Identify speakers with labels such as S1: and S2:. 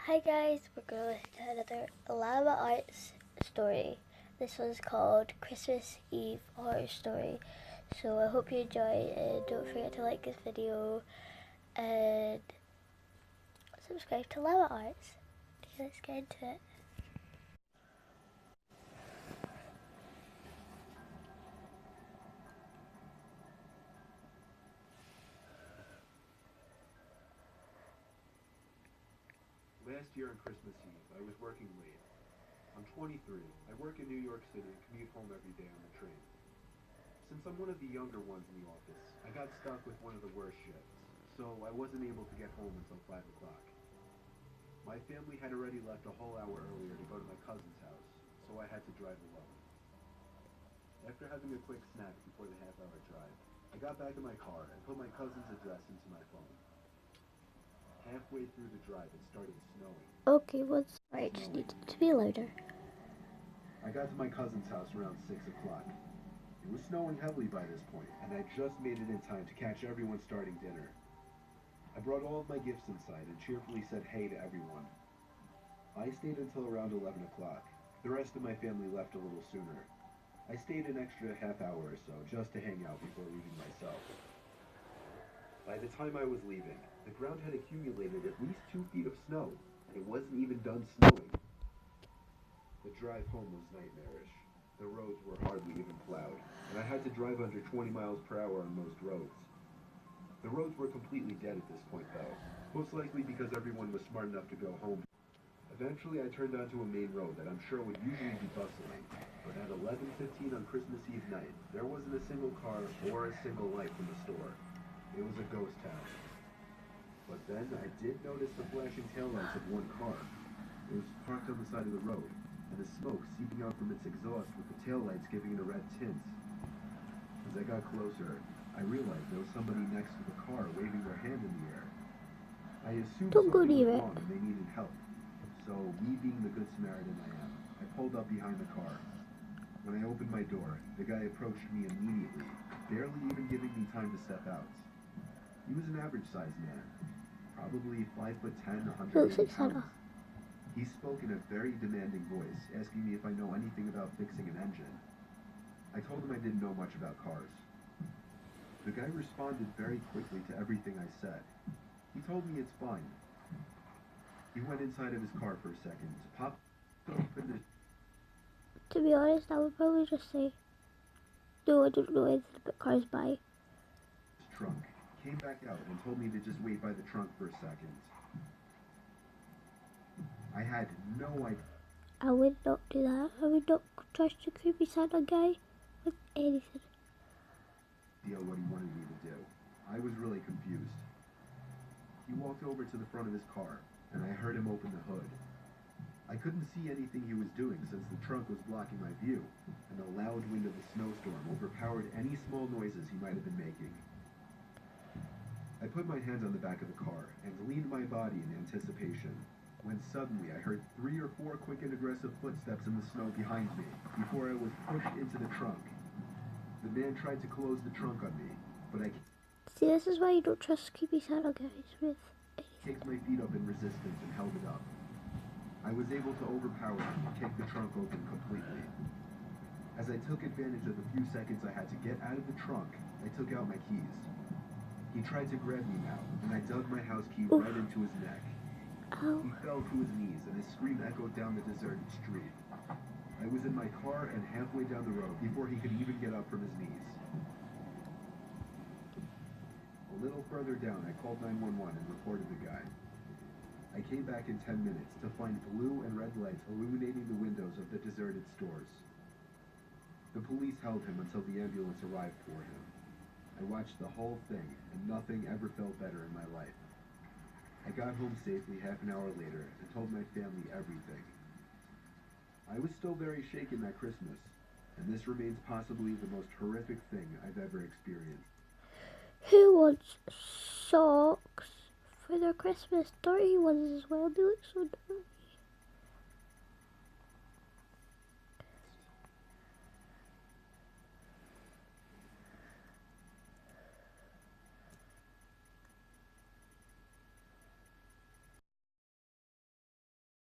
S1: Hi guys, we're going to listen to another Llama Arts story. This one's called Christmas Eve Horror Story. So I hope you enjoy and don't forget to like this video and subscribe to Llama Arts. Okay, let's get into it.
S2: Last year on Christmas Eve, I was working late. I'm 23. I work in New York City and commute home every day on the train. Since I'm one of the younger ones in the office, I got stuck with one of the worst shifts, so I wasn't able to get home until 5 o'clock. My family had already left a whole hour earlier to go to my cousin's house, so I had to drive alone. After having a quick snack before the half-hour drive, I got back in my car and put my cousin's address into my phone. Halfway through the drive, it started snowing.
S1: Okay, I just need it to be louder.
S2: I got to my cousin's house around 6 o'clock. It was snowing heavily by this point, and I just made it in time to catch everyone starting dinner. I brought all of my gifts inside and cheerfully said hey to everyone. I stayed until around 11 o'clock. The rest of my family left a little sooner. I stayed an extra half hour or so just to hang out before leaving myself. By the time I was leaving, the ground had accumulated at least 2 feet of snow, and it wasn't even done snowing. The drive home was nightmarish. The roads were hardly even plowed, and I had to drive under 20 miles per hour on most roads. The roads were completely dead at this point, though, most likely because everyone was smart enough to go home. Eventually, I turned onto a main road that I'm sure would usually be bustling, but at 11:15 on Christmas Eve night, there wasn't a single car or a single light from the store. It was a ghost town. But then I did notice the flashing taillights of one car. It was parked on the side of the road, and the smoke seeping out from its exhaust with the taillights giving it a red tint. As I got closer, I realized there was somebody next to the car waving their hand in the air. I assumed
S1: Don't go
S2: something was
S1: near it.
S2: wrong and they needed help. So, me being the good Samaritan I am, I pulled up behind the car. When I opened my door, the guy approached me immediately, barely even giving me time to step out. He was an average-sized man, probably 5'10", 180 pounds. He spoke in a very demanding voice, asking me if I know anything about fixing an engine. I told him I didn't know much about cars. The guy responded very quickly to everything I said. He told me it's fine. He went inside of his car for a second to pop open the
S1: To be honest, I would probably just say, no, I don't know anything about cars, bye.
S2: trunk, came back out and told me to just wait by the trunk for a second. I had no idea
S1: I would not do that. I would not trust a creepy Santa guy with anything.
S2: what he wanted me to do. I was really confused. He walked over to the front of his car, and I heard him open the hood. I couldn't see anything he was doing since the trunk was blocking my view, and the loud wind of the snowstorm overpowered any small noises he might have been making. I put my hand on the back of the car and leaned my body in anticipation, when suddenly I heard 3 or 4 quick and aggressive footsteps in the snow behind me before I was pushed into the trunk. The man tried to close the trunk on me, but I
S1: See, this is why you don't trust creepy Santa guys with
S2: kicked my feet up in resistance and held it up. I was able to overpower him and kick the trunk open completely. As I took advantage of the few seconds I had to get out of the trunk, I took out my keys. He tried to grab me now, and I dug my house key right into his neck.
S1: Ow.
S2: He fell to his knees, and his scream echoed down the deserted street. I was in my car and halfway down the road before he could even get up from his knees. A little further down, I called 911 and reported the guy. I came back in 10 minutes to find blue and red lights illuminating the windows of the deserted stores. The police held him until the ambulance arrived for him. I watched the whole thing, and nothing ever felt better in my life. I got home safely half an hour later and told my family everything. I was still very shaken that Christmas, and this remains possibly the most horrific thing I've ever experienced.
S1: Who wants socks for their Christmas? Dirty ones as well. They look so dirty.